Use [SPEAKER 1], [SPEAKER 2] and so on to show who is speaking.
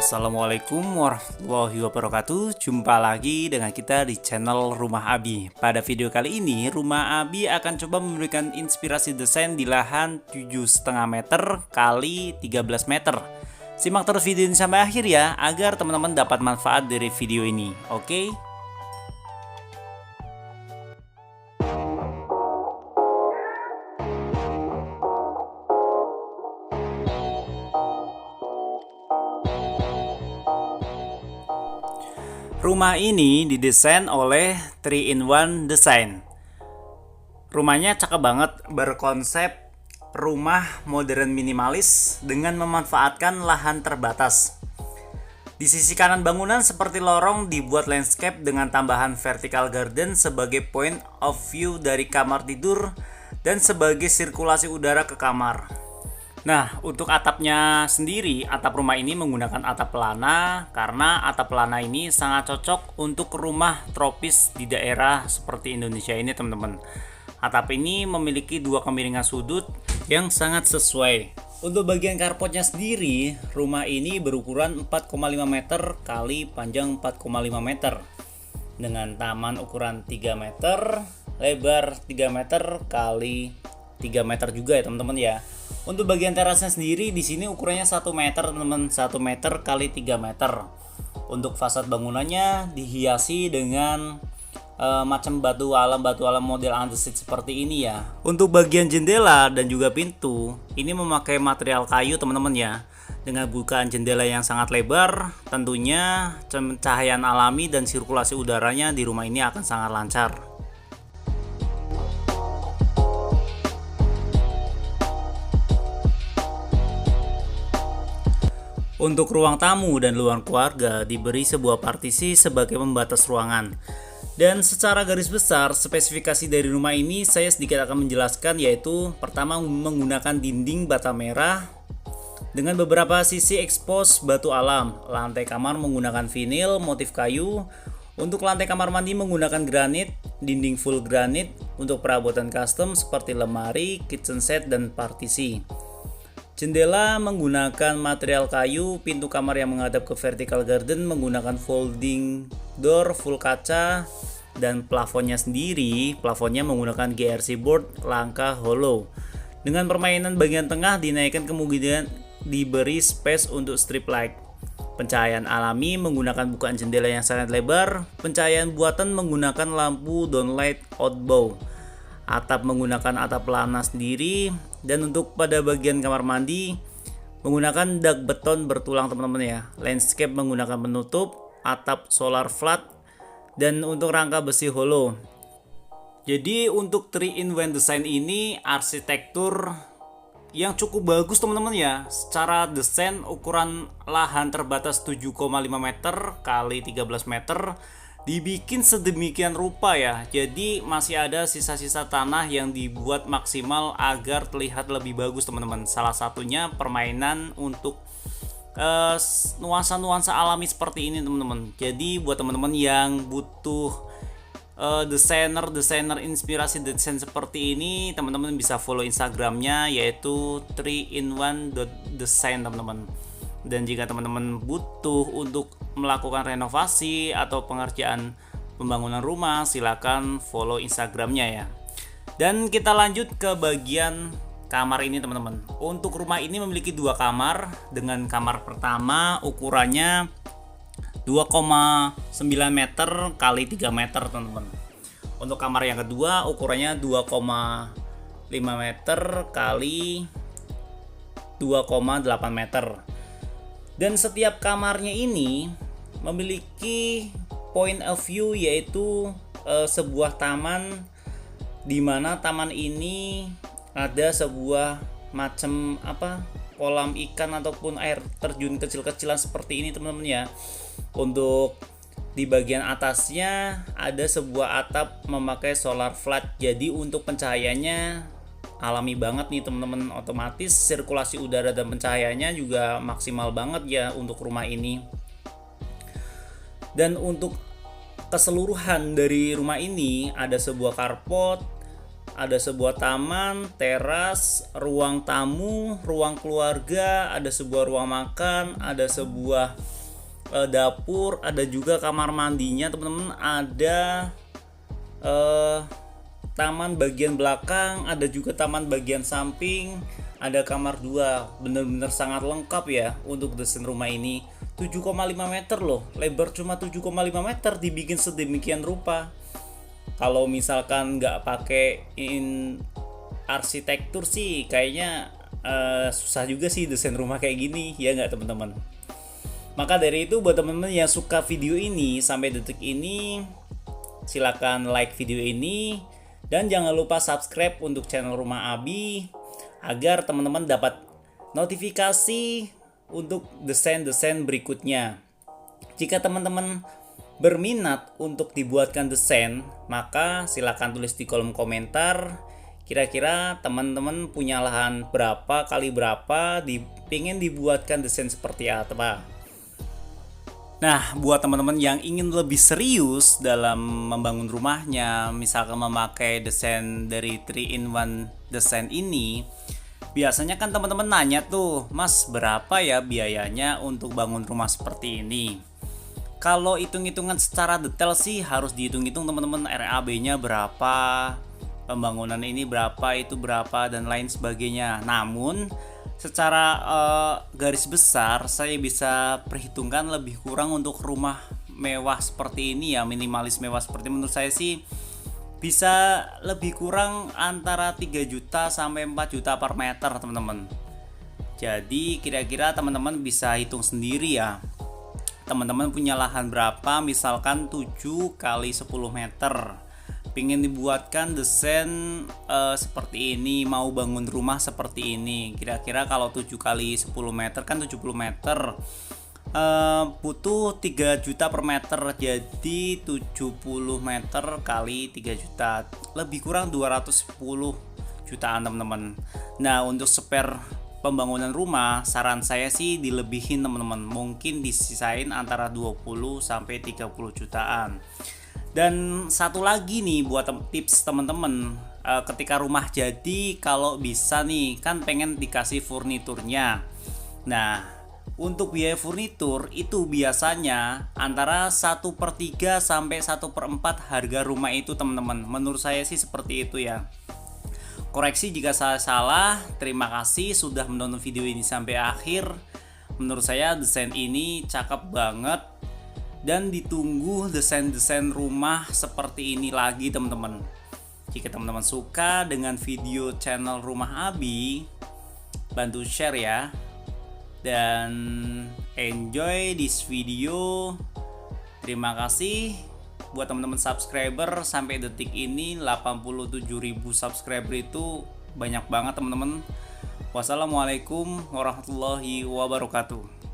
[SPEAKER 1] Assalamualaikum warahmatullahi wabarakatuh. Jumpa lagi dengan kita di channel Rumah Abi. Pada video kali ini, Rumah Abi akan coba memberikan inspirasi desain di lahan 7,5 meter kali 13 meter. Simak terus video ini sampai akhir ya, agar teman-teman dapat manfaat dari video ini. Oke? Rumah ini didesain oleh 3-in-1 Design. Rumahnya cakep banget, berkonsep rumah modern minimalis dengan memanfaatkan lahan terbatas. Di sisi kanan bangunan seperti lorong dibuat landscape dengan tambahan vertical garden sebagai point of view dari kamar tidur dan sebagai sirkulasi udara ke kamar. Nah, untuk atapnya sendiri, atap rumah ini menggunakan atap pelana karena atap pelana ini sangat cocok untuk rumah tropis di daerah seperti Indonesia ini, teman-teman. Atap ini memiliki dua kemiringan sudut yang sangat sesuai. Untuk bagian carportnya sendiri, rumah ini berukuran 4,5 meter kali panjang 4,5 meter dengan taman ukuran 3 meter, lebar 3 meter kali 3 meter juga ya, teman-teman ya. Untuk bagian terasnya sendiri di sini ukurannya 1 meter, teman-teman, 1 meter kali 3 meter. Untuk fasad bangunannya dihiasi dengan macam batu alam model andesit seperti ini ya. Untuk bagian jendela dan juga pintu ini memakai material kayu, teman-teman ya. Dengan bukaan jendela yang sangat lebar, tentunya cahayaan alami dan sirkulasi udaranya di rumah ini akan sangat lancar. Untuk ruang tamu dan ruang keluarga diberi sebuah partisi sebagai pembatas ruangan. Dan secara garis besar spesifikasi dari rumah ini saya sedikit akan menjelaskan, yaitu pertama menggunakan dinding bata merah dengan beberapa sisi ekspos batu alam. Lantai kamar menggunakan vinil motif kayu. Untuk lantai kamar mandi menggunakan granit, dinding full granit. Untuk perabotan custom seperti lemari, kitchen set, dan partisi. Jendela menggunakan material kayu, pintu kamar yang menghadap ke vertical garden menggunakan folding door full kaca, dan plafonnya sendiri, plafonnya menggunakan GRC board langka hollow. Dengan permainan bagian tengah dinaikkan kemudian diberi space untuk strip light. Pencahayaan alami menggunakan bukaan jendela yang sangat lebar, pencahayaan buatan menggunakan lampu downlight outbow. Atap menggunakan atap pelana sendiri, dan untuk pada bagian kamar mandi menggunakan dak beton bertulang, teman-teman ya. Landscape menggunakan penutup, atap solar flat, dan untuk rangka besi hollow. Jadi untuk 3-in-1 design ini arsitektur yang cukup bagus, teman-teman ya. Secara desain ukuran lahan terbatas 7,5 meter kali 13 meter dibikin sedemikian rupa ya. Jadi masih ada sisa-sisa tanah yang dibuat maksimal agar terlihat lebih bagus, teman-teman. Salah satunya permainan untuk nuansa-nuansa alami seperti ini, teman-teman. Jadi buat teman-teman yang butuh desainer inspirasi desain seperti ini, teman-teman bisa follow Instagramnya, yaitu 3in1.design, teman-teman. Dan jika teman-teman butuh untuk melakukan renovasi atau pengerjaan pembangunan rumah, silakan follow Instagramnya ya. Dan kita lanjut ke bagian kamar ini, teman-teman. Untuk rumah ini memiliki dua kamar, dengan kamar pertama ukurannya 2,9 meter kali 3 meter, teman-teman. Untuk kamar yang kedua ukurannya 2,5 meter kali 2,8 meter. Dan setiap kamarnya ini memiliki point of view, yaitu sebuah taman, di mana taman ini ada sebuah macam kolam ikan ataupun air terjun kecil-kecilan seperti ini, teman-teman ya. Untuk di bagian atasnya ada sebuah atap memakai solar flat, jadi untuk pencahayaannya alami banget nih, teman-teman. Otomatis sirkulasi udara dan pencahayaannya juga maksimal banget ya untuk rumah ini. Dan untuk keseluruhan dari rumah ini ada sebuah carport, ada sebuah taman, teras, ruang tamu, ruang keluarga, ada sebuah ruang makan, ada sebuah dapur, ada juga kamar mandinya teman-teman, ada taman bagian belakang, ada juga taman bagian samping, ada kamar 2. Bener-bener sangat lengkap ya untuk desain rumah ini. 7,5 meter loh, lebar cuma 7,5 meter dibikin sedemikian rupa. Kalau misalkan nggak pakein arsitektur sih kayaknya susah juga sih desain rumah kayak gini, ya nggak teman-teman. Maka dari itu buat teman-teman yang suka video ini sampai detik ini, silakan like video ini dan jangan lupa subscribe untuk channel Rumah Abi agar teman-teman dapat notifikasi untuk desain-desain berikutnya. Jika teman-teman berminat untuk dibuatkan desain, maka silakan tulis di kolom komentar kira-kira teman-teman punya lahan berapa kali berapa, pengen dibuatkan desain seperti apa. Nah, buat teman-teman yang ingin lebih serius dalam membangun rumahnya, misalkan memakai desain dari 3-in-1 desain ini, biasanya kan teman-teman nanya tuh, Mas, berapa ya biayanya untuk bangun rumah seperti ini? Kalau hitung-hitungan secara detail sih harus dihitung-hitung teman-teman, RAB-nya berapa, pembangunan ini berapa, itu berapa, dan lain sebagainya. Namun secara garis besar saya bisa perhitungkan lebih kurang untuk rumah mewah seperti ini ya, minimalis mewah seperti menurut saya sih bisa lebih kurang antara 3 juta sampai 4 juta per meter teman-teman. Jadi kira-kira teman-teman bisa hitung sendiri ya, teman-teman punya lahan berapa, misalkan 7 kali 10 meter, pengen dibuatkan desain seperti ini, mau bangun rumah seperti ini. Kira-kira kalau 7 kali 10 meter kan 70 meter, butuh 3 juta per meter, jadi 70 meter kali 3 juta, lebih kurang 210 jutaan teman-teman. Nah, untuk spare pembangunan rumah saran saya sih dilebihin teman-teman, mungkin disisain antara 20 sampai 30 jutaan. Dan satu lagi nih buat tips teman-teman, ketika rumah jadi kalau bisa nih kan pengen dikasih furniturnya. Nah, untuk biaya furnitur itu biasanya antara 1/3 sampai 1/4 harga rumah itu teman-teman. Menurut saya sih seperti itu ya. Koreksi jika saya salah. Terima kasih sudah menonton video ini sampai akhir. Menurut saya desain ini cakep banget dan ditunggu desain-desain rumah seperti ini lagi teman-teman. Jika teman-teman suka dengan video channel Rumah Abi, bantu share ya, dan enjoy this video. Terima kasih buat teman-teman subscriber sampai detik ini 87.000 subscriber, itu banyak banget teman-teman. Wassalamualaikum warahmatullahi wabarakatuh.